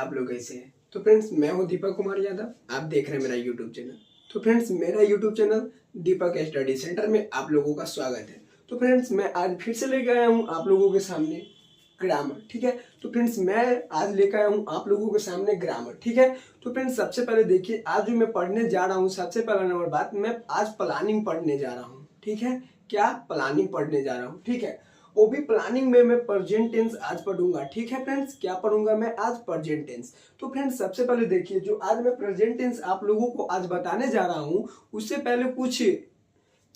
आप लोग कैसे हैं? तो फ्रेंड्स मैं हूं दीपक कुमार यादव, आप देख रहे हैं मेरा यूट्यूब चैनल। तो फ्रेंड्स मेरा यूट्यूब चैनल दीपक स्टडी सेंटर में आप लोगों का स्वागत है। तो फ्रेंड्स मैं आज फिर से लेकर आया हूं आप लोगों के सामने ग्रामर, ठीक है। तो फ्रेंड्स मैं आज लेकर आया हूं आप लोगों के सामने ग्रामर, ठीक है। तो फ्रेंड्स सबसे पहले देखिए, आज जो मैं पढ़ने जा रहा हूं, सबसे पहला नंबर बात, मैं आज प्लानिंग पढ़ने जा रहा हूं, ठीक है। क्या प्लानिंग पढ़ने जा रहा हूं, ठीक है। वो भी प्लानिंग में मैं प्रेजेंट टेंस आज पढ़ूंगा, ठीक है फ्रेंड्स। क्या पढ़ूंगा मैं आज? Present tense. तो फ्रेंड्स सबसे पहले देखिए, जो आज मैं प्रेजेंट टेंस आप लोगों को आज बताने जा रहा हूं, उससे पहले कुछ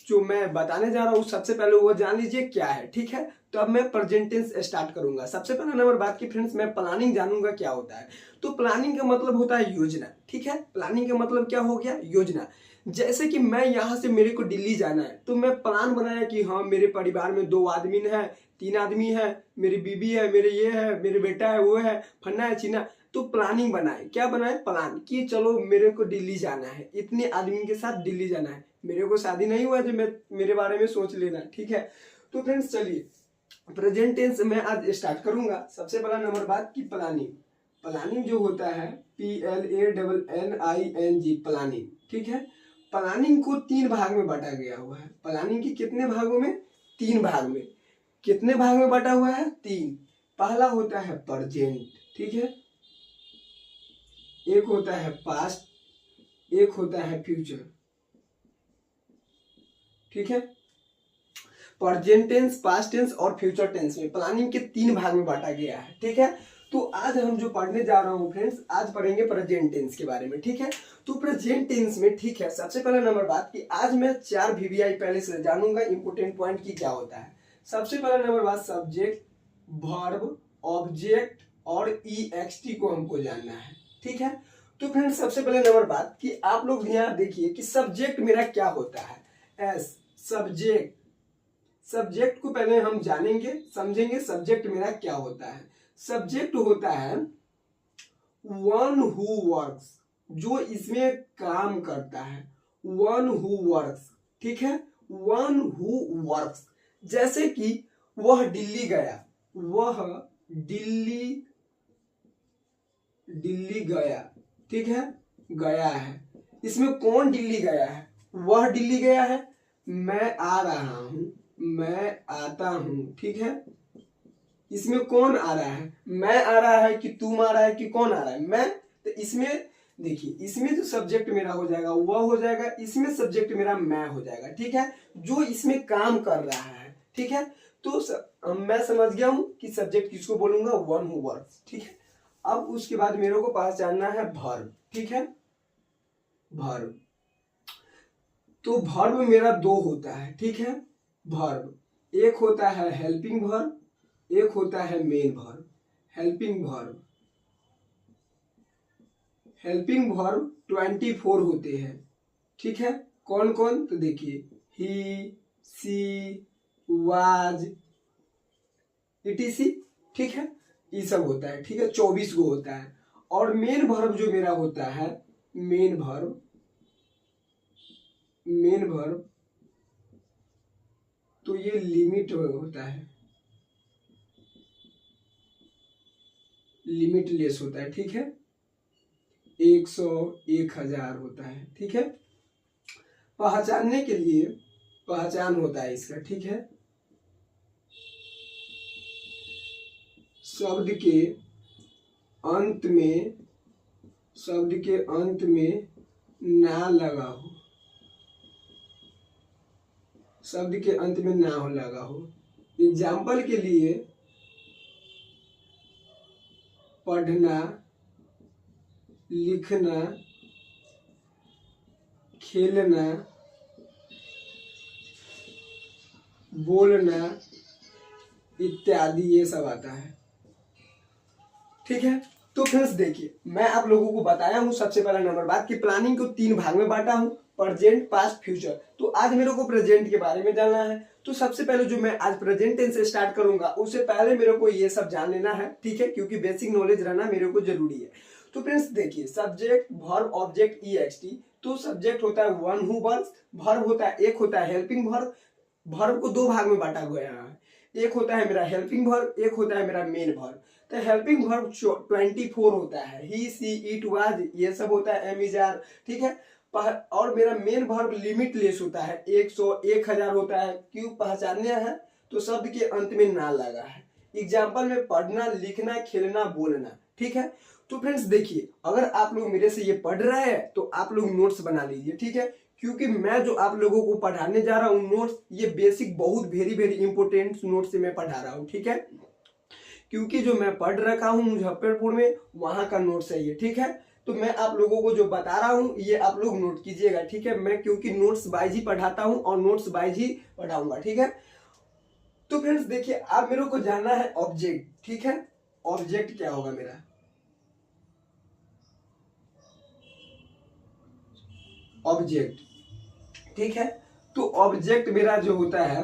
जो मैं बताने जा रहा हूँ सबसे पहले वो जान लीजिए क्या है, ठीक है। तो अब मैं प्रेजेंट टेंस स्टार्ट करूंगा। सबसे पहला नंबर बात की फ्रेंड्स, मैं प्लानिंग जानूंगा क्या होता है। तो प्लानिंग का मतलब होता है योजना, ठीक है। प्लानिंग का मतलब क्या हो गया? योजना। जैसे कि मैं यहाँ से मेरे को दिल्ली जाना है, तो मैं प्लान बनाया कि हाँ मेरे परिवार में 2 आदमी है, 3 आदमी है, मेरी बीबी है, मेरे ये है, मेरे बेटा है, वो है, फन्ना है चीना। तो प्लानिंग बनाए, क्या बनाए? प्लान कि चलो मेरे को दिल्ली जाना है, इतने आदमी के साथ दिल्ली जाना है। मेरे को शादी नहीं हुआ जो मैं मेरे बारे में सोच लेना, ठीक है। तो फ्रेंड्स चलिए प्रेजेंट टेंस में आज स्टार्ट करूंगा। सबसे पहला नंबर बात की प्लानिंग। प्लानिंग जो होता है PLANNING, प्लानिंग, ठीक है। प्लानिंग को 3 भाग में बांटा गया हुआ है। प्लानिंग की कितने भागों में? 3 भाग में। कितने भाग में बांटा हुआ है? 3। पहला होता है प्रेजेंट, ठीक है। एक होता है पास्ट, एक होता है फ्यूचर, ठीक है। प्रेजेंट टेंस, पास्ट टेंस और फ्यूचर टेंस में प्लानिंग के 3 भाग में बांटा गया है, ठीक है। तो आज हम जो पढ़ने जा रहा हूं फ्रेंड्स, आज पढ़ेंगे प्रेजेंट टेंस के बारे में, ठीक है। तो प्रेजेंट टेंस में, ठीक है, सबसे पहला नंबर बात कि आज मैं 4 VVI पहले से जानूंगा, इंपोर्टेंट पॉइंट की क्या होता है। सबसे पहला नंबर बात, सब्जेक्ट, वर्ब, ऑब्जेक्ट और EXT को हमको जानना है, ठीक है। तो फ्रेंड्स सबसे पहले नंबर बात कि आप लोग यहाँ देखिए कि सब्जेक्ट मेरा क्या होता है। S subject. सब्जेक्ट को पहले हम जानेंगे, समझेंगे सब्जेक्ट मेरा क्या होता है। सब्जेक्ट होता है वन हु वर्क्स, जो इसमें काम करता है। वन हु वर्क्स, ठीक है। One who works. जैसे कि वह दिल्ली गया, वह दिल्ली गया, ठीक है, गया है। इसमें कौन दिल्ली गया है? वह दिल्ली गया है। मैं आ रहा हूं, मैं आता हूं, ठीक है। इसमें कौन आ रहा है? मैं आ रहा है कि तुम आ रहा है कि कौन आ रहा है? मैं। तो इसमें देखिए, इसमें जो सब्जेक्ट मेरा हो जाएगा वह हो जाएगा, इसमें सब्जेक्ट मेरा मैं हो जाएगा, ठीक है, जो इसमें काम कर रहा है, ठीक है। तो मैं समझ गया हूं कि सब्जेक्ट किसको बोलूंगा? वन हु वर्क्स, ठीक है। अब उसके बाद मेरे को पहचानना है वर्ब, ठीक है। वर्ब। तो वर्ब मेरा 2 होता है, ठीक है। वर्ब एक होता है हेल्पिंग वर्ब, एक होता है main verb. Helping verb, helping verb 24 होते हैं, ठीक है। कौन कौन? तो देखिए, ही, सी, वाज, etc, ठीक है, ये सब होता है, ठीक है। 24 गो होता है। और मेन वर्ब जो मेरा होता है, मेन वर्ब, मेन वर्ब तो ये लिमिट होता है, लिमिटलेस होता है, ठीक है। 100, 1000 होता है, ठीक है। पहचानने के लिए पहचान होता है इसका, ठीक है। शब्द के अंत में, शब्द के अंत में ना लगा हो, शब्द के अंत में ना हो लगा हो। एग्जाम्पल के लिए पढ़ना, लिखना, खेलना, बोलना इत्यादि, ये सब आता है, ठीक है। तो फ्रेंड्स देखिए, मैं आप लोगों को बताया हूं सबसे पहला नंबर बात कि प्लानिंग को 3 भाग में बांटा हूं, प्रेजेंट, पास्ट, फ्यूचर। तो आज मेरे को प्रेजेंट के बारे में जानना है। तो सबसे पहले जो मैं आज प्रेजेंट टेंस से स्टार्ट करूंगा, उससे पहले मेरे को ये सब जान लेना है, ठीक है, क्योंकि बेसिक नॉलेज रहना मेरे को जरूरी है। तो फ्रेंड्स देखिए, सब्जेक्ट, वर्ब, ऑब्जेक्ट, EXT। तो सब्जेक्ट होता है वन हु वर्क्स, वर्ब होता है, एक होता है हेल्पिंग वर्ब। वर्ब को 2 भाग में बांटा गया है, एक होता है मेरा हेल्पिंग वर्ब, एक होता है मेरा मेन वर्ब। तो हेल्पिंग वर्ब 24 होता है, ही सी इट वाज ये सब होता है, एम इज आर, ठीक है। और मेरा मेन वर्ब लिमिटलेस होता है, 100 1000 होता है। क्यों? पहचानने है तो शब्द के अंत में ना लगा है। एग्जाम्पल में पढ़ना, लिखना, खेलना, बोलना, ठीक है। तो फ्रेंड्स देखिए, अगर आप लोग मेरे से ये पढ़ रहे हैं तो आप लोग नोट्स बना लीजिए, ठीक है। क्योंकि मैं जो आप लोगों को पढ़ाने जा रहा हूँ नोट्स, ये बेसिक बहुत वेरी वेरी इंपॉर्टेंट नोट्स से मैं पढ़ा रहा हूँ, ठीक है। क्योंकि जो मैं पढ़ रखा हूँ मुजफ्फरपुर में, वहां का नोट्स है ये, ठीक है। तो मैं आप लोगों को जो बता रहा हूँ ये आप लोग नोट कीजिएगा, ठीक है। मैं क्योंकि नोट्स वाइज ही पढ़ाता हूँ और नोट्स वाइज ही पढ़ाऊंगा, ठीक है। तो फ्रेंड्स देखिए, आप मेरे को जानना है ऑब्जेक्ट, ठीक है। ऑब्जेक्ट क्या होगा मेरा? ऑब्जेक्ट, ठीक है। तो ऑब्जेक्ट मेरा जो होता है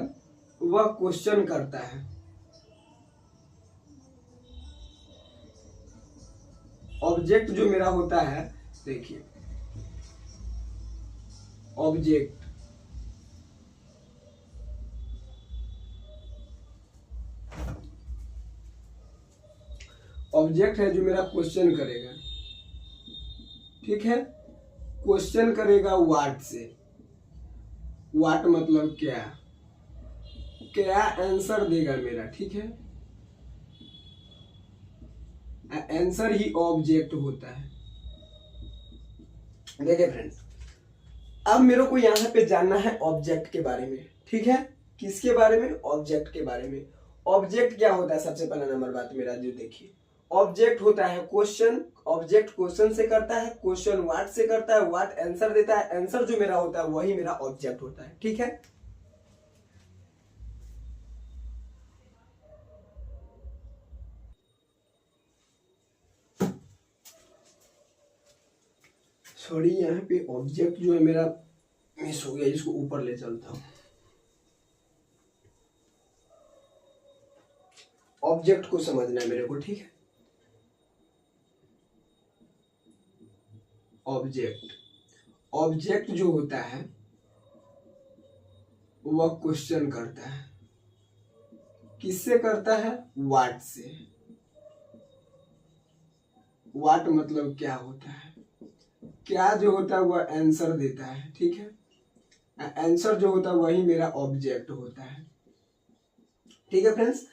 वह क्वेश्चन करता है। ऑब्जेक्ट जो मेरा होता है, देखिए ऑब्जेक्ट ऑब्जेक्ट है जो मेरा क्वेश्चन करेगा, ठीक है। क्वेश्चन करेगा व्हाट से। व्हाट मतलब क्या, क्या आंसर देगा मेरा, ठीक है। आंसर ही ऑब्जेक्ट होता है। देखिए फ्रेंड्स, अब मेरे को यहाँ पे जानना है ऑब्जेक्ट के बारे में, ठीक है। किसके बारे में? ऑब्जेक्ट के बारे में। ऑब्जेक्ट क्या होता है? सबसे पहला नंबर बात मेरा जो देखिए, ऑब्जेक्ट होता है क्वेश्चन। ऑब्जेक्ट क्वेश्चन से करता है, क्वेश्चन व्हाट से करता है, व्हाट आंसर देता है, आंसर जो मेरा होता है वही मेरा ऑब्जेक्ट होता है, ठीक है। सॉरी, यहाँ पे ऑब्जेक्ट जो है मेरा मिस हो गया, इसको ऊपर ले चलता हूं। ऑब्जेक्ट को समझना है मेरे को, ठीक है। ऑब्जेक्ट ऑब्जेक्ट जो होता है वह क्वेश्चन करता है। किससे करता है? व्हाट से। व्हाट मतलब क्या होता है, क्या जो होता है वह आंसर देता है, ठीक है। आंसर जो होता है वही मेरा ऑब्जेक्ट होता है, ठीक है फ्रेंड्स।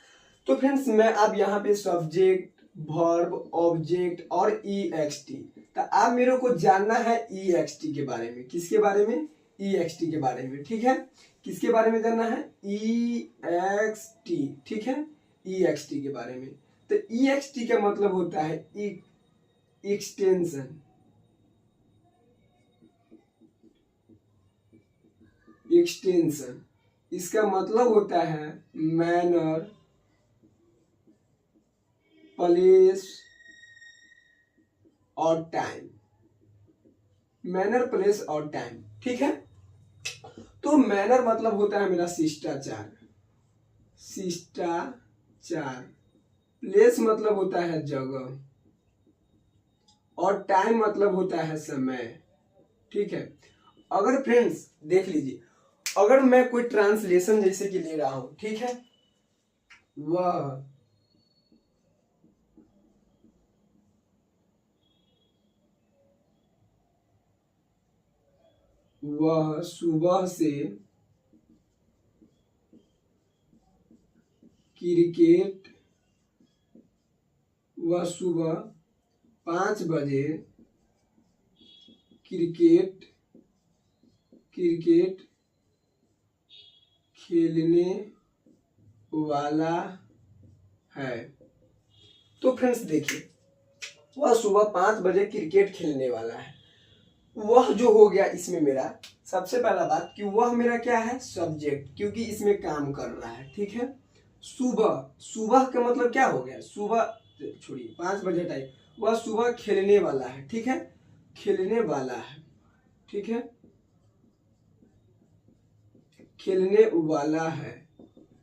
तो फ्रेंड्स मैं अब यहाँ पे सब्जेक्ट, वर्ब, ऑब्जेक्ट और ईएक्सटी, तो आप मेरे को जानना है ईएक्सटी के बारे में। किसके बारे में? ईएक्सटी के बारे में, ठीक है। किसके बारे में जानना है? ईएक्सटी, ठीक है। ईएक्सटी के बारे में। तो ईएक्सटी का मतलब होता है एक्सटेंशन। एक्सटेंशन इसका मतलब होता है मैनर, प्लेस और टाइम। मैनर, प्लेस और टाइम, ठीक है। तो मैनर मतलब होता है मेरा शिष्टाचार। शिष्टाचार। प्लेस मतलब होता है जगह और टाइम मतलब होता है समय, ठीक है। अगर फ्रेंड्स देख लीजिए, अगर मैं कोई ट्रांसलेशन जैसे कि ले रहा हूं, ठीक है, वह सुबह से क्रिकेट, वह सुबह 5 बजे क्रिकेट खेलने वाला है। तो फ्रेंड्स देखिए, वह सुबह 5 बजे क्रिकेट खेलने वाला है। वह जो हो गया इसमें मेरा सबसे पहला बात कि वह मेरा क्या है? सब्जेक्ट, क्योंकि इसमें काम कर रहा है, ठीक है। सुबह, सुबह का मतलब क्या हो गया? सुबह छोड़िए, 5 बजे टाइम, वह सुबह खेलने वाला है, ठीक है। खेलने वाला है, ठीक है। खेलने वाला है,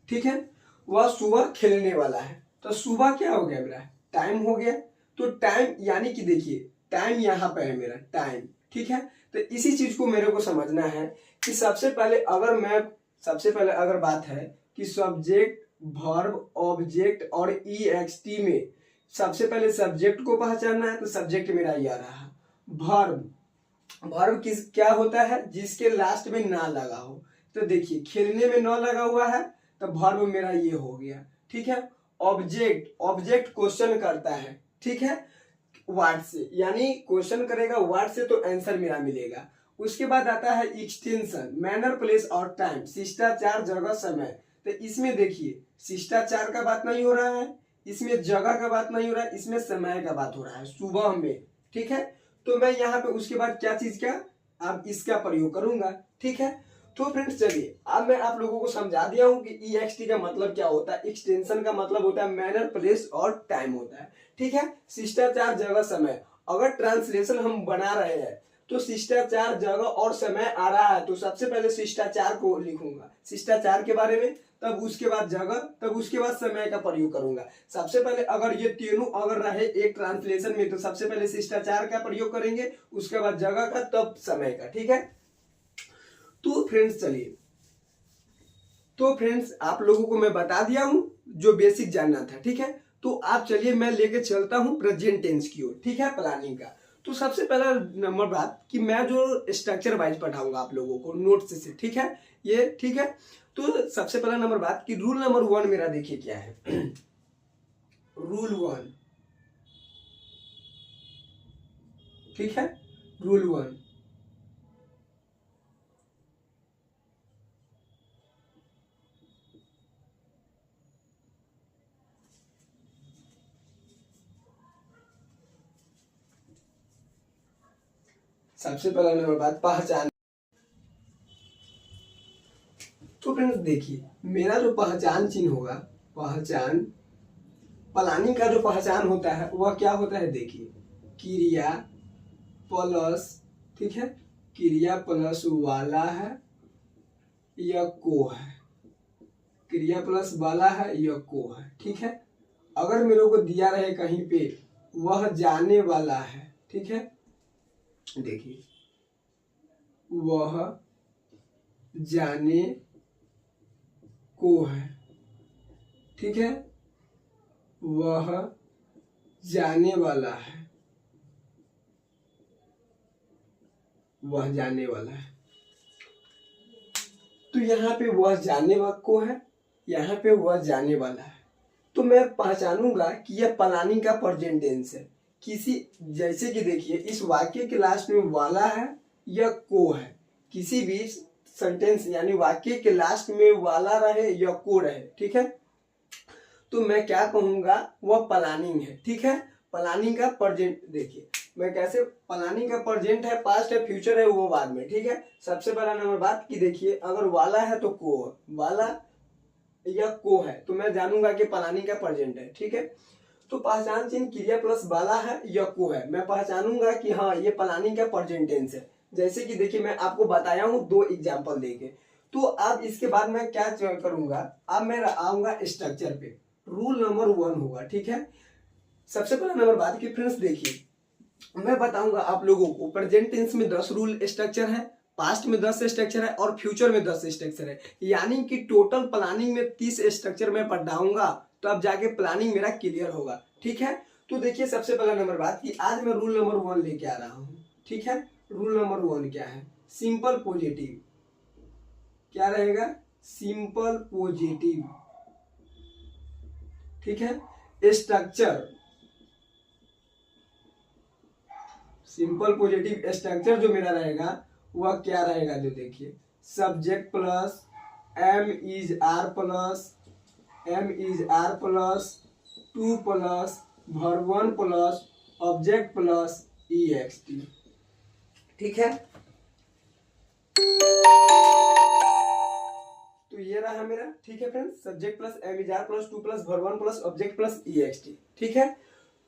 ठीक है। वह सुबह खेलने वाला है। तो सुबह क्या हो गया मेरा? टाइम हो गया। तो टाइम यानी कि देखिए, टाइम यहाँ पर है मेरा, टाइम, ठीक है। तो इसी चीज को मेरे को समझना है कि सबसे पहले अगर बात है कि सब्जेक्ट, वर्ब, ऑब्जेक्ट और ईएक्सटी में सबसे पहले सब्जेक्ट को पहचानना है, तो सब्जेक्ट मेरा यह रहा। वर्ब, वर्ब किस क्या होता है, जिसके लास्ट में ना लगा हो। तो देखिए खेलने में ना लगा हुआ है तो वर्ब मेरा ये हो गया, ठीक है। ऑब्जेक्ट, ऑब्जेक्ट क्वेश्चन करता है, ठीक है, वर्ड से, यानी क्वेश्चन करेगा वर्ड से तो आंसर मेरा मिलेगा। उसके बाद आता है एक्सटेंशन, मैनर, प्लेस और टाइम, शिष्टाचार, जगह, समय। तो इसमें देखिए शिष्टाचार का बात नहीं हो रहा है, इसमें जगह का बात नहीं हो रहा है, इसमें समय का बात हो रहा है, सुबह में, ठीक है। तो मैं यहाँ पे उसके बाद क्या चीज का, अब इसका प्रयोग करूंगा, ठीक है। तो फ्रेंड्स चलिए अब मैं आप लोगों को समझा दिया हूँ कि EXT का मतलब क्या होता है। एक्सटेंशन का मतलब होता है मैनर, प्लेस और टाइम होता है, ठीक है। शिष्टाचार, जगह, समय, अगर ट्रांसलेशन हम बना रहे हैं तो शिष्टाचार, जगह और समय आ रहा है तो सबसे पहले शिष्टाचार को लिखूंगा, शिष्टाचार के बारे में, तब उसके बाद जगह, तब उसके बाद समय का प्रयोग करूंगा। सबसे पहले अगर ये तीनों अगर रहे एक ट्रांसलेशन में तो सबसे पहले शिष्टाचार का प्रयोग करेंगे, उसके बाद जगह का, तब समय का, ठीक है। तो फ्रेंड्स चलिए, तो फ्रेंड्स आप लोगों को मैं बता दिया हूं जो बेसिक जानना था, ठीक है। तो आप चलिए मैं लेके चलता हूं प्रेजेंट टेंस की ओर, ठीक है, प्लानिंग का। तो सबसे पहला नंबर बात कि मैं जो स्ट्रक्चर वाइज पढ़ाऊंगा आप लोगों को नोट्स से, ठीक है, ये ठीक है। तो सबसे पहला नंबर बात कि रूल नंबर 1 मेरा देखिए क्या है। रूल 1, ठीक है, रूल 1, सबसे पहला नंबर बात पहचान। तो फ्रेंड्स देखिए मेरा जो पहचान चिन्ह होगा, पहचान, प्लानिंग का जो पहचान होता है वह क्या होता है, देखिए क्रिया प्लस, ठीक है, क्रिया प्लस वाला है या को है, क्रिया प्लस वाला है या को है, ठीक है। अगर मेरे को दिया रहे कहीं पे वह जाने वाला है, ठीक है, देखिए वह जाने को है, ठीक है, वह जाने वाला है, वह जाने वाला है। तो यहाँ पे वह जाने वाला को है, यहाँ पे वह जाने वाला है। तो मैं पहचानूंगा कि यह प्लानिंग का प्रेजेंट टेंस है। किसी, जैसे कि देखिए इस वाक्य के लास्ट में वाला है या को है, किसी भी सेंटेंस यानी वाक्य के लास्ट में वाला रहे या को रहे, ठीक है, तो मैं क्या कहूंगा, वह प्लानिंग है, ठीक है। प्लानिंग का प्रेजेंट देखिए मैं कैसे, प्लानिंग का प्रेजेंट है, पास्ट है, फ्यूचर है, वो बाद में, ठीक है। सबसे पहला नंबर बात की देखिए अगर वाला है तो को, वाला या को है तो मैं जानूंगा कि प्लानिंग का प्रेजेंट है, ठीक है। तो पहचान चिन्ह क्रिया प्लस वाला है या को है, मैं पहचानूंगा कि हाँ ये प्लानिंग का प्रेजेंट टेंस है। जैसे कि देखिए मैं आपको बताया हूँ 2 एग्जाम्पल देके। तो अब इसके बाद मैं क्या करूंगा, अब मैं आऊंगा स्ट्रक्चर पे। रूल नंबर 1 होगा, ठीक है। सबसे पहला नंबर बात की फ्रेंड्स देखिए मैं बताऊंगा आप लोगों को प्रेजेंट टेंस में 10 रूल स्ट्रक्चर है, पास्ट में 10 स्ट्रक्चर है और फ्यूचर में 10 स्ट्रक्चर है, यानी कि टोटल प्लानिंग में 30 स्ट्रक्चर में पढ़ाऊंगा, तो अब जाके प्लानिंग मेरा क्लियर होगा, ठीक है। तो देखिए सबसे पहला नंबर बात कि आज मैं रूल नंबर 1 लेके आ रहा हूं, ठीक है। रूल नंबर 1 क्या है, सिंपल पॉजिटिव, क्या रहेगा, सिंपल पॉजिटिव, ठीक है। स्ट्रक्चर, सिंपल पॉजिटिव स्ट्रक्चर जो मेरा रहेगा वह क्या रहेगा, जो देखिए subject plus am is are plus, am is are plus 2 plus verb 1 plus object plus EXT, ठीक है। तो ये रहा मेरा, ठीक है friends, subject plus am is are plus 2 plus verb 1 plus object plus EXT, ठीक है।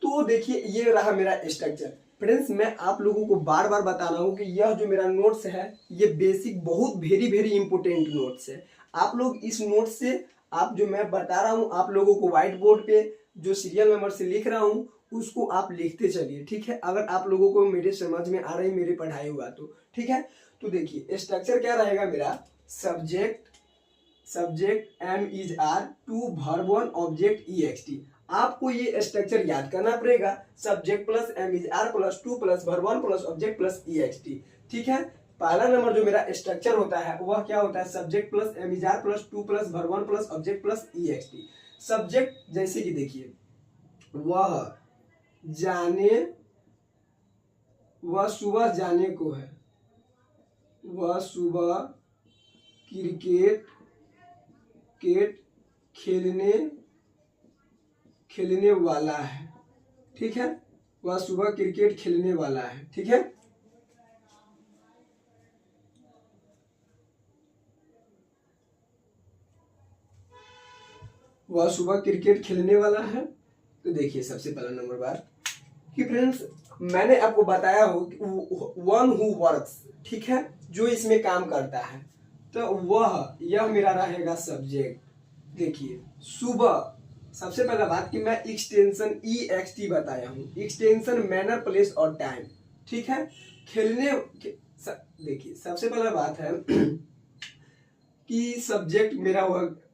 तो देखिए ये रहा मेरा स्ट्रक्चर। फ्रेंड्स मैं आप लोगों को बार बार बता रहा हूँ कि यह जो मेरा नोट्स है ये बेसिक बहुत वेरी इंपोर्टेंट नोट्स है। आप लोग इस नोट्स से, आप जो मैं बता रहा हूँ आप लोगों को व्हाइट बोर्ड पे जो सीरियल नंबर से लिख रहा हूँ उसको आप लिखते चलिए, ठीक है। अगर आप लोगों को मेरे समझ में आ रही मेरी पढ़ाई हुआ तो, ठीक है। तो देखिए स्ट्रक्चर क्या रहेगा मेरा, subject, subject am is are 2 verb 1 object EXT। आपको ये स्ट्रक्चर याद करना पड़ेगा, subject plus am is are plus to plus verb one plus object plus E X T. ठीक है, पहला नंबर जो मेरा स्ट्रक्चर होता है वह क्या होता है, subject plus am is are plus to plus verb one plus object plus E X T. Subject जैसे कि देखिए, वह जाने, वह सुबह जाने को है, वह सुबह क्रिकेट खेलने वाला है। ठीक है, वह सुबह क्रिकेट खेलने वाला है। ठीक है, वह सुबह क्रिकेट खेलने वाला है। तो देखिए सबसे पहला नंबर बात कि फ्रेंड्स मैंने आपको बताया हो वन हु वर्क्स, ठीक है, जो इसमें काम करता है, तो वह, यह मेरा रहेगा सब्जेक्ट। देखिए सुबह, सबसे पहला बात कि मैं एक्सटेंशन ई एक्स टी बताया हूँ, एक्सटेंशन मैनर प्लेस और टाइम। ठीक है, खेलने देखिए सबसे पहला बात है कि सब्जेक्ट मेरा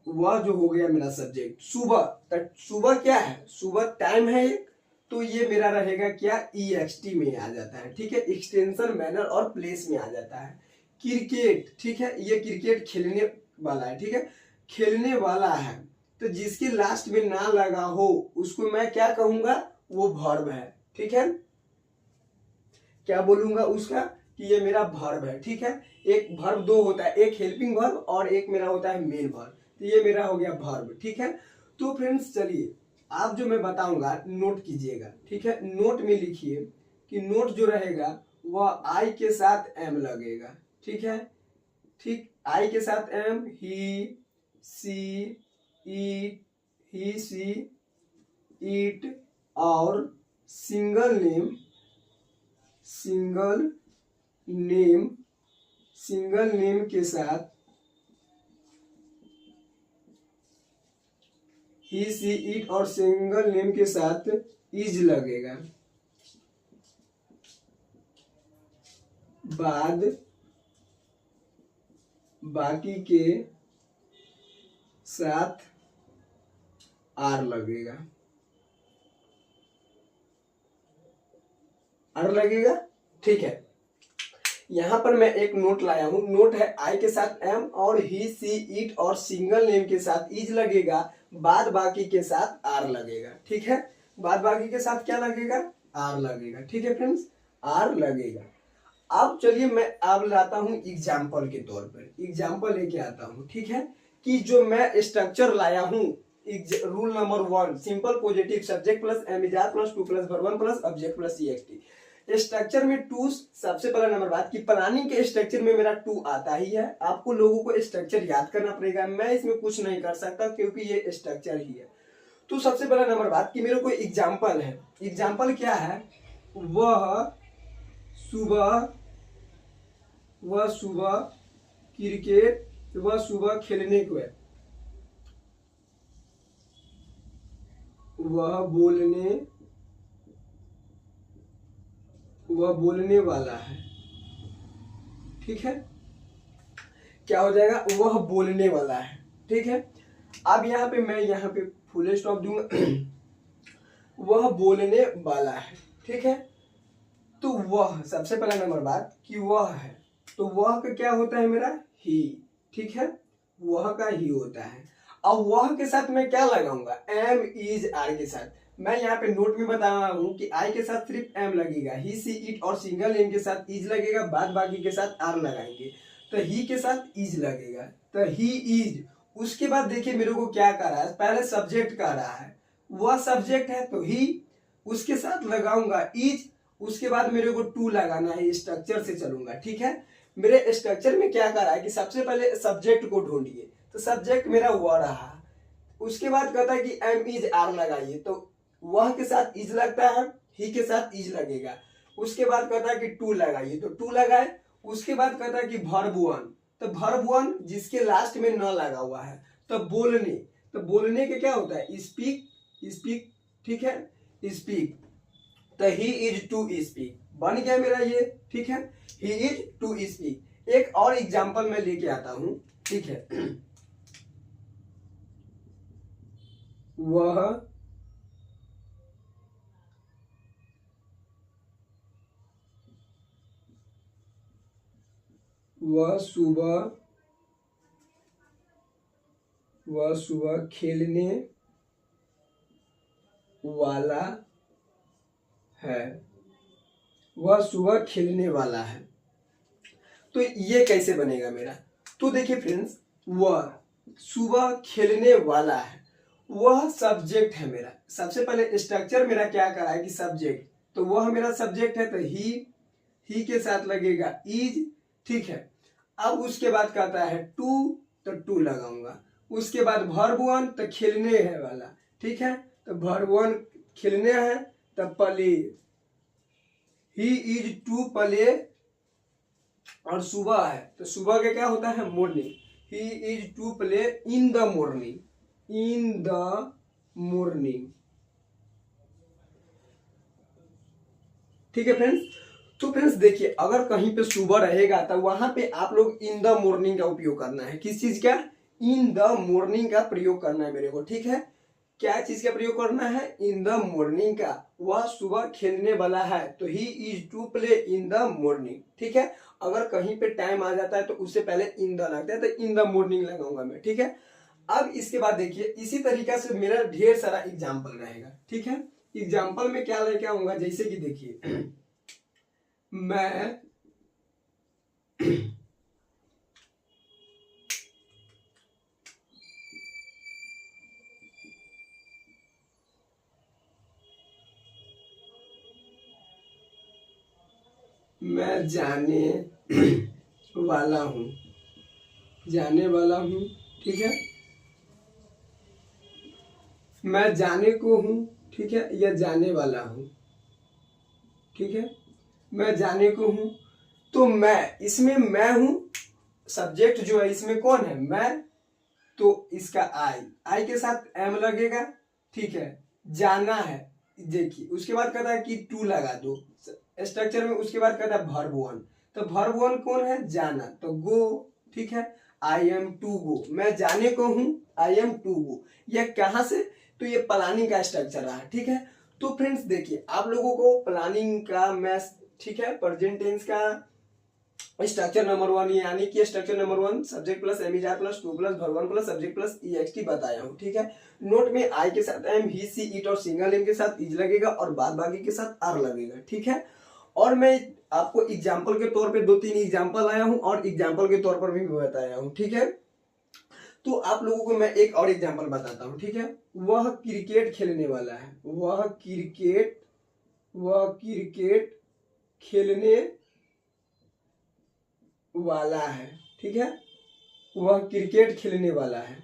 वह जो हो गया मेरा सब्जेक्ट सुबह, तक सुबह क्या है, सुबह टाइम है एक, तो ये मेरा रहेगा क्या, ई एक्स टी में आ जाता है। ठीक है, एक्सटेंशन मैनर और प्लेस में आ जाता है। क्रिकेट, ठीक है, ये क्रिकेट खेलने वाला है। ठीक है, खेलने वाला है, तो जिसके लास्ट में ना लगा हो उसको मैं क्या कहूंगा, वो वर्ब है। ठीक है, क्या बोलूंगा उसका, कि ये मेरा वर्ब है। ठीक है, एक वर्ब दो होता है, एक हेल्पिंग वर्ब और एक मेरा होता है मेन वर्ब, तो ये मेरा हो गया वर्ब। ठीक है, तो फ्रेंड्स चलिए आप जो मैं बताऊंगा नोट कीजिएगा। ठीक है, नोट में लिखिए कि नोट जो रहेगा वह आई के साथ एम लगेगा। ठीक है, ठीक, आई के साथ एम, ही सी ईट, ही सी ईट, और सिंगल नेम के साथ ही सी इट और सिंगल नेम के साथ इज लगेगा। बाद बाकी के साथ आर लगेगा, आर लगेगा। ठीक है, यहां पर मैं एक नोट लाया हूं, नोट है आई के साथ एम और ही सी इट और सिंगल नेम के साथ इज लगेगा, बाद बाकी के साथ आर लगेगा। ठीक है, बाद बाकी के साथ क्या लगेगा, आर लगेगा। ठीक है फ्रेंड्स, आर लगेगा। अब चलिए मैं अब लाता हूं एग्जाम्पल के तौर पर, एग्जाम्पल लेके आता हूं। ठीक है, कि जो मैं स्ट्रक्चर लाया हूं, rule number 1, simple positive, subject plus am is are plus to plus verb one plus object plus E X T. Structure में टू, सबसे पहला नंबर बात कि प्लानिंग के स्ट्रक्चर में मेरा टू आता ही है। आपको लोगों को स्ट्रक्चर याद करना पड़ेगा, मैं इसमें कुछ नहीं कर सकता क्योंकि ये स्ट्रक्चर ही है। तो सबसे पहला नंबर बात कि मेरे को एग्जाम्पल है, एग्जाम्पल क्या है, वह सुबह क्रिकेट, वह सुबह खेलने को है, वह बोलने वाला है। ठीक है, क्या हो जाएगा, वह बोलने वाला है। ठीक है, अब यहाँ पे फुल स्टॉप दूंगा वह बोलने वाला है। ठीक है, तो वह, सबसे पहला नंबर बात कि वह है, तो वह का क्या होता है मेरा, ही। ठीक है, वह का ही होता है। अब वह के साथ मैं क्या लगाऊंगा, एम इज आर के साथ। मैं यहाँ पे नोट में बता रहा हूँ कि आई के साथ सिर्फ एम लगेगा, ही सी इट और सिंगल नेम के साथ इज लगेगा, बाद बाकी के साथ आर लगाएंगे, तो ही के साथ इज लगेगा, तो ही इज। उसके बाद देखिए मेरे को क्या कर रहा है, पहले सब्जेक्ट कर रहा है, वह सब्जेक्ट है तो ही, उसके साथ लगाऊंगा इज, उसके बाद मेरे को टू लगाना है, स्ट्रक्चर से चलूंगा। ठीक है, मेरे स्ट्रक्चर में क्या कर रहा है कि सबसे पहले सब्जेक्ट को ढूंढिए, तो सब्जेक्ट मेरा वह रहा, उसके बाद कहता है कि एम इज आर लगाइए, तो वह के साथ इज लगता है, ही के साथ इज लगेगा, उसके बाद कहता है कि टू लगाइए, तो टू लगाए, उसके बाद कहता है कि वर्ब वन, तो वर्ब वन जिसके लास्ट में न लगा हुआ है, तो बोलने, तो बोलने के क्या होता है, स्पीक। ठीक है, स्पीक, तो ही इज टू स्पीक, बन गया मेरा ये। ठीक है, ही इज टू स्पीक। एक और एग्जाम्पल मैं लेके आता हूं। ठीक है, वह वह सुबह खेलने वाला है। वह सुबह खेलने वाला है। तो ये कैसे बनेगा मेरा? तो देखिए फ्रेंड्स, वह सुबह खेलने वाला है, वह सब्जेक्ट है मेरा। सबसे पहले स्ट्रक्चर मेरा क्या करा है कि सब्जेक्ट, तो वह मेरा सब्जेक्ट है, तो ही के साथ लगेगा इज, ठीक है। अब उसके बाद कहता है टू, तो टू लगाऊंगा। उसके बाद वर्ब वन, तो खेलने है वाला, ठीक है। तो वर्ब वन खेलने है, तो play, he is to play, और सुबह है तो सुबह का क्या होता है? Morning. He is to play in the morning, in the morning, ठीक है फ्रेंड्स। तो फ्रेंड्स देखिए, अगर कहीं पे सुबह रहेगा तो वहां पे आप लोग इन द मॉर्निंग का उपयोग करना है। किस चीज का? इन द मॉर्निंग का प्रयोग करना है मेरे को, ठीक है। क्या चीज का प्रयोग करना है? इन द मॉर्निंग का। वह सुबह खेलने वाला है, तो he is to play in the morning, ठीक है। अगर कहीं पे टाइम आ जाता है तो उससे पहले इन द लगता है, तो इन द मॉर्निंग लगाऊंगा मैं, ठीक है। अब इसके बाद देखिए, इसी तरीका से मेरा ढेर सारा एग्जाम्पल रहेगा, ठीक है। एग्जाम्पल में क्या लेके आऊंगा, जैसे कि देखिए मैं मैं जाने वाला हूं, जाने वाला हूं, ठीक है। मैं जाने को हूं, ठीक है, या जाने वाला हूं, ठीक है। मैं जाने को हूं, तो मैं, इसमें मैं हूं, सब्जेक्ट जो है इसमें कौन है? मैं। तो इसका आई के साथ एम लगेगा, ठीक है। जाना है, देखिए उसके बाद कहता है कि टू लगा दो स्ट्रक्चर में। उसके बाद कहता है वर्ब वन, तो वर्ब वन कौन है? जाना, तो गो, ठीक है। आई एम टू गो, मैं जाने को हूं, आई एम टू गो। यह कहां से? तो ये प्लानिंग का स्ट्रक्चर रहा, ठीक है। तो फ्रेंड्स देखिए, आप लोगों को प्लानिंग का मैं, ठीक है, प्रेजेंट टेंस का स्ट्रक्चर नंबर वन, यानी कि structure number one subject plus am is are plus to plus verb one plus subject plus E X T बताया हूँ, ठीक है। नोट में आई के साथ एम, ही, सी, इट और सिंगल एम के साथ इज लगेगा और बाद बाकी के साथ आर लगेगा, ठीक है। और मैं आपको एग्जाम्पल के तौर पे 2-3 एग्जाम्पल आया हूँ और एग्जाम्पल के तौर पर भी बताया हूँ, ठीक है। तो आप लोगों को मैं एक और एग्जाम्पल बताता हूँ, ठीक है। वह क्रिकेट खेलने वाला है, वह क्रिकेट खेलने वाला है, ठीक है। वह क्रिकेट खेलने वाला है,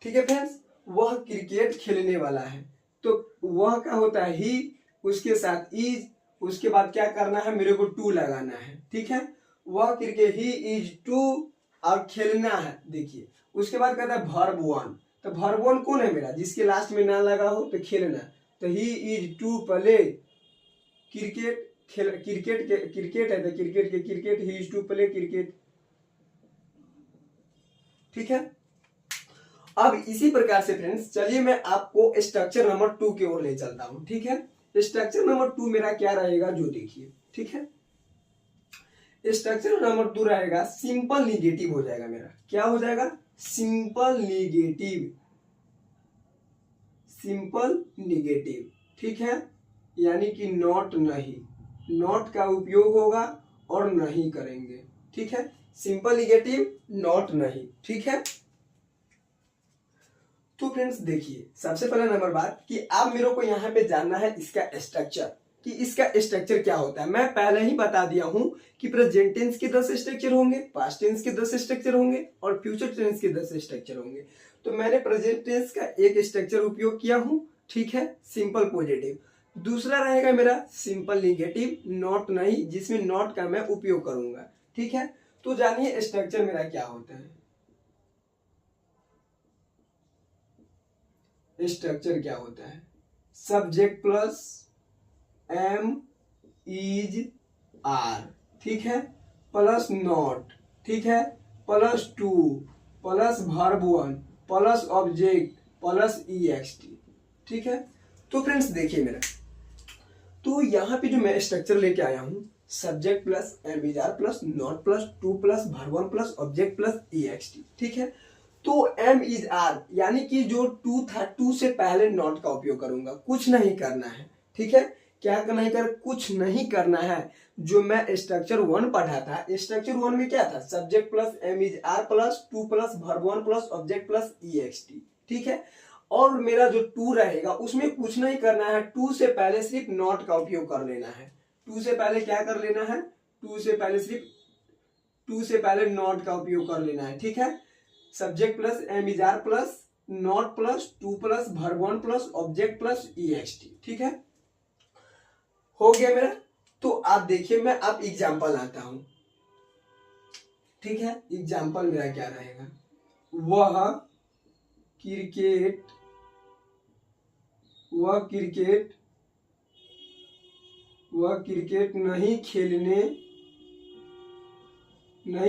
ठीक है फ्रेंड्स। वह क्रिकेट खेलने वाला है, तो वह क्या होता है? ही, उसके साथ इज, उसके बाद क्या करना है? मेरे को टू लगाना है, ठीक है। वह क्रिकेट, ही इज टू, और खेलना है, देखिए उसके बाद कहता है वर्ब वन, तो वर्ब वन कौन है मेरा? जिसके लास्ट में ना लगा हो, तो खेलना, तो he is to play cricket, cricket है, तो cricket he is to play cricket, ठीक है। अब इसी प्रकार से फ्रेंड्स, चलिए मैं आपको स्ट्रक्चर नंबर 2 की ओर ले चलता हूं, ठीक है। स्ट्रक्चर नंबर 2 मेरा क्या रहेगा, जो देखिए, ठीक है। स्ट्रक्चर नंबर 2 रहेगा सिंपल निगेटिव हो जाएगा मेरा। क्या हो जाएगा? सिंपल निगेटिव, सिंपल निगेटिव, ठीक है। यानी कि नॉट, नहीं, नॉट का उपयोग होगा और नहीं करेंगे, ठीक है। सिंपल निगेटिव, नॉट, नहीं, ठीक है। तो फ्रेंड्स देखिए, सबसे पहला नंबर बात कि आप मेरे को यहाँ पे जानना है इसका स्ट्रक्चर, कि इसका स्ट्रक्चर क्या होता है। मैं पहले ही बता दिया हूं कि प्रेजेंट टेंस के 10 स्ट्रक्चर होंगे, पास्ट टेंस के 10 स्ट्रक्चर होंगे और फ्यूचर टेंस के 10 स्ट्रक्चर होंगे। तो मैंने प्रेजेंट टेंस का एक स्ट्रक्चर उपयोग किया हूं, ठीक है, सिंपल पॉजिटिव। दूसरा रहेगा मेरा सिंपल निगेटिव, नॉट, नहीं, जिसमें नॉट का मैं उपयोग करूंगा, ठीक है। तो जानिए स्ट्रक्चर मेरा क्या होता है। स्ट्रक्चर क्या होता है? Subject plus am, is, are, ठीक है, प्लस नॉट, ठीक है, plus to, plus verb one, plus object, plus E X T, ठीक है। तो फ्रेंड्स देखिए मेरा, तो यहां पे जो मैं स्ट्रक्चर लेके आया हूं, subject plus am is are plus not plus to plus verb one plus object plus EXT। ठीक है, तो एम इज आर यानी कि जो टू था, टू से पहले नॉट का उपयोग करूंगा, कुछ नहीं करना है। ठीक है, क्या नहीं कर, कुछ नहीं करना है। जो मैं स्ट्रक्चर वन पढ़ा था, स्ट्रक्चर वन में क्या था, subject plus am is are plus to plus verb one plus object plus EXT। ठीक है, और मेरा जो टू रहेगा उसमें कुछ नहीं करना है, टू से पहले सिर्फ नॉट का उपयोग कर लेना है। टू से पहले क्या कर लेना है, टू से पहले नॉट का उपयोग कर लेना है। ठीक है, subject plus am is are plus not plus to plus verb one plus object plus EXT। ठीक है, हो गया मेरा। तो आप देखिए, मैं अब एग्जाम्पल आता हूं। ठीक है, एग्जाम्पल मेरा क्या रहेगा, वह क्रिकेट नहीं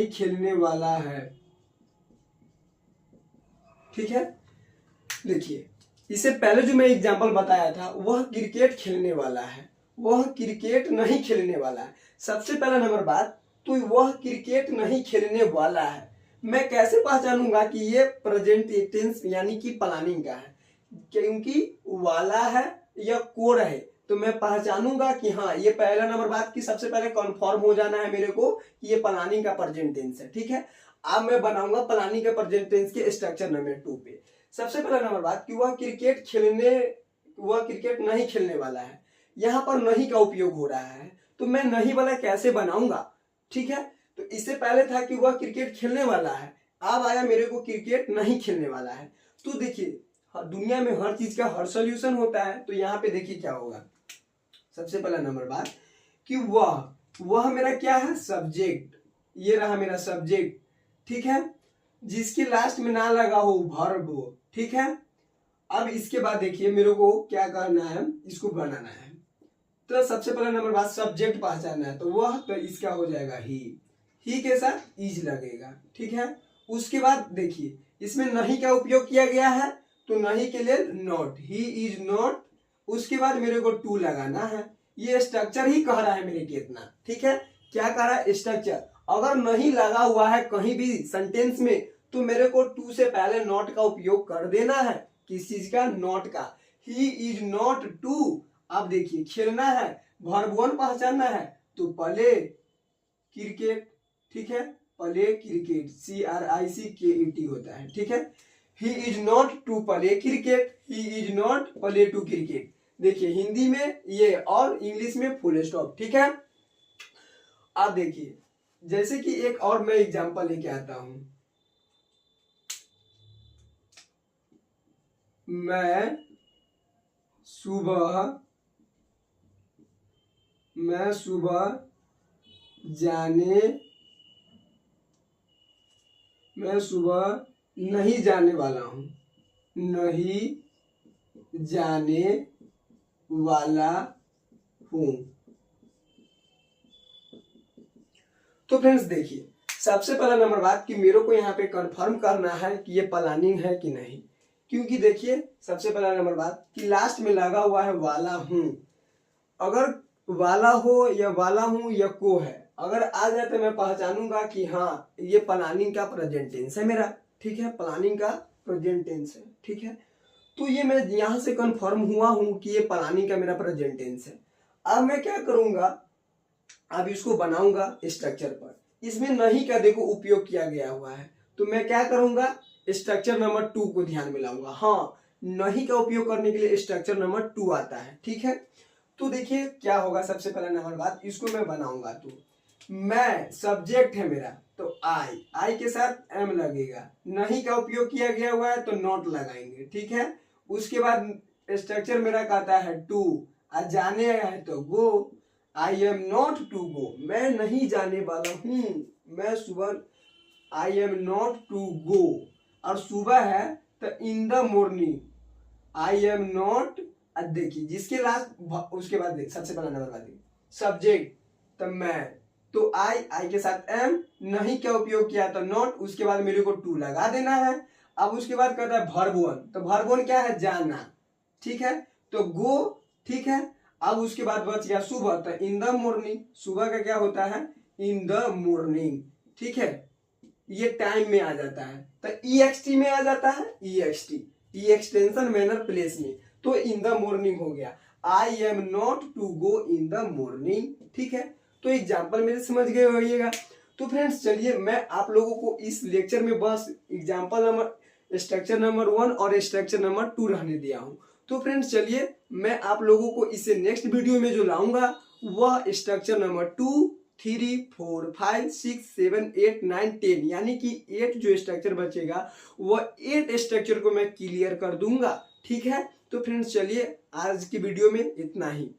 खेलने वाला है। ठीक है, देखिए इससे पहले जो मैं एग्जाम्पल बताया था, वह क्रिकेट खेलने वाला है, वह क्रिकेट नहीं खेलने वाला है। सबसे पहला नंबर बात, तो वह क्रिकेट नहीं खेलने वाला है, मैं कैसे पहचानूंगा कि ये प्रेजेंट टेंस यानी कि प्लानिंग का है, क्योंकि वाला है या कोर है, तो मैं पहचानूंगा कि हाँ ये पहला नंबर बात कि सबसे पहले कंफर्म हो जाना है मेरे को कि ये प्लानिंग का प्रेजेंट टेंस है। ठीक है, अब मैं बनाऊंगा प्लानिंग के प्रेजेंट टेंस के स्ट्रक्चर नंबर 2 पे। सबसे पहला नंबर बात कि वह क्रिकेट नहीं खेलने वाला है, यहाँ पर नहीं का उपयोग हो रहा है, तो मैं नहीं वाला कैसे बनाऊंगा। ठीक है, तो इससे पहले था कि वह क्रिकेट खेलने वाला है, अब आया मेरे को क्रिकेट नहीं खेलने वाला है। तो देखिए दुनिया में हर चीज का हर सोल्यूशन होता है, तो यहाँ पे देखिए क्या होगा। सबसे पहला नंबर बात कि वह मेरा क्या है, सब्जेक्ट, ये रहा मेरा सब्जेक्ट। ठीक है, जिसके लास्ट में ना लगा हो वर्ब हो। ठीक है, अब इसके बाद देखिए मेरे को क्या करना है, इसको बनाना है। तो सबसे पहला नंबर बात सब्जेक्ट पहचानना है, तो वह, तो इसका हो जाएगा ही के साथ इज लगेगा। ठीक है, उसके बाद देखिए इसमें नहीं का उपयोग किया गया है, तो नहीं के लिए नॉट, ही इज नॉट। उसके बाद मेरे को टू लगाना है, ये स्ट्रक्चर ही कह रहा है मेरे को इतना। ठीक है, क्या कह रहा है, स्ट्रक्चर। अगर नहीं लगा हुआ है कहीं भी सेंटेंस में, तो मेरे को टू से पहले नॉट का उपयोग कर देना है। किस चीज का, नॉट का। He is not to. अब देखिए खेलना है, वर्ब वन पहचानना है, तो प्ले क्रिकेट। ठीक है, प्ले क्रिकेट, CRICKET होता है। ठीक है, he is not to play cricket, he is not play to cricket. देखिए हिंदी में ये और इंग्लिश में फुल स्टॉप। ठीक है, अब देखिए जैसे कि एक और मैं एग्जांपल लेके आता हूं, मैं सुबह नहीं जाने वाला हूं, तो फ्रेंड्स देखिए सबसे पहला नंबर बात कि मेरे को यहाँ पे कंफर्म करना है कि ये प्लानिंग है कि नहीं, क्योंकि देखिए सबसे पहला नंबर बात कि लास्ट में लगा हुआ है वाला हूं। अगर वाला हो या वाला हूं या को है, अगर आ जाए तो मैं पहचानूंगा कि हाँ ये प्लानिंग का प्रेजेंट टेंस है मेरा। ठीक है, प्लानिंग का प्रेजेंट टेंस है। ठीक है, तो ये मैं यहां से कंफर्म हुआ हूं कि ये प्लानिंग का मेरा प्रेजेंट टेंस है। अब मैं क्या करूंगा, अब इसको बनाऊंगा स्ट्रक्चर पर। इसमें नहीं का देखो उपयोग किया गया हुआ है, तो मैं क्या करूंगा, स्ट्रक्चर नंबर 2 को ध्यान में लाऊंगा। हाँ, नहीं का उपयोग करने के लिए स्ट्रक्चर नंबर 2 आता है। ठीक है, तो देखिए क्या होगा। सबसे पहला नंबर बात, इसको मैं बनाऊंगा। तो मैं सब्जेक्ट है मेरा, तो आई के साथ एम लगेगा। नहीं का उपयोग किया गया हुआ है तो नॉट लगाएंगे। ठीक है, उसके बाद स्ट्रक्चर मेरा कहता है टू, जाने है तो go. I am not to go, मैं नहीं जाने वाला हूं, मैं सुबह, I am not to go. और सुबह है तो in the morning, I am not. देखिए जिसके लास्ट, उसके बाद देख सबसे पहला नंबर बात सब्जेक्ट, तो मैं, तो आई के साथ एम, नहीं क्या उपयोग किया तो नॉट, उसके बाद मेरे को टू लगा देना है। अब उसके बाद कहता है वर्ब वन, तो वर्ब वन क्या है, जाना। ठीक है, तो गो। ठीक है, अब उसके बाद बच गया सुबह, तो इन द मॉर्निंग, सुबह का क्या होता है, इन द मॉर्निंग, ठीक है, ये टाइम में आ जाता है। तो EXT में आ जाता है, EXT, E extension manner place में, तो इन द मॉर्निंग हो गया। I am not to go in the morning, ठीक है। तो एग्जाम्पल मेरे समझ गए होइएगा। तो फ्रेंड्स चलिए मैं आप लोगों को इस लेक्चर में बस एग्जाम्पल नंबर, स्ट्रक्चर नंबर 1 और स्ट्रक्चर नंबर 2 रहने दिया हूं। तो फ्रेंड्स चलिए मैं आप लोगों को इससे नेक्स्ट वीडियो में जो लाऊंगा वह स्ट्रक्चर नंबर 2, 3, 4, 5, 6, 7, 8, 9, 10 यानी कि 8 जो स्ट्रक्चर बचेगा वह 8 स्ट्रक्चर को मैं क्लियर कर दूंगा, ठीक है। तो फ्रेंड्स चलिए आज की वीडियो में इतना ही।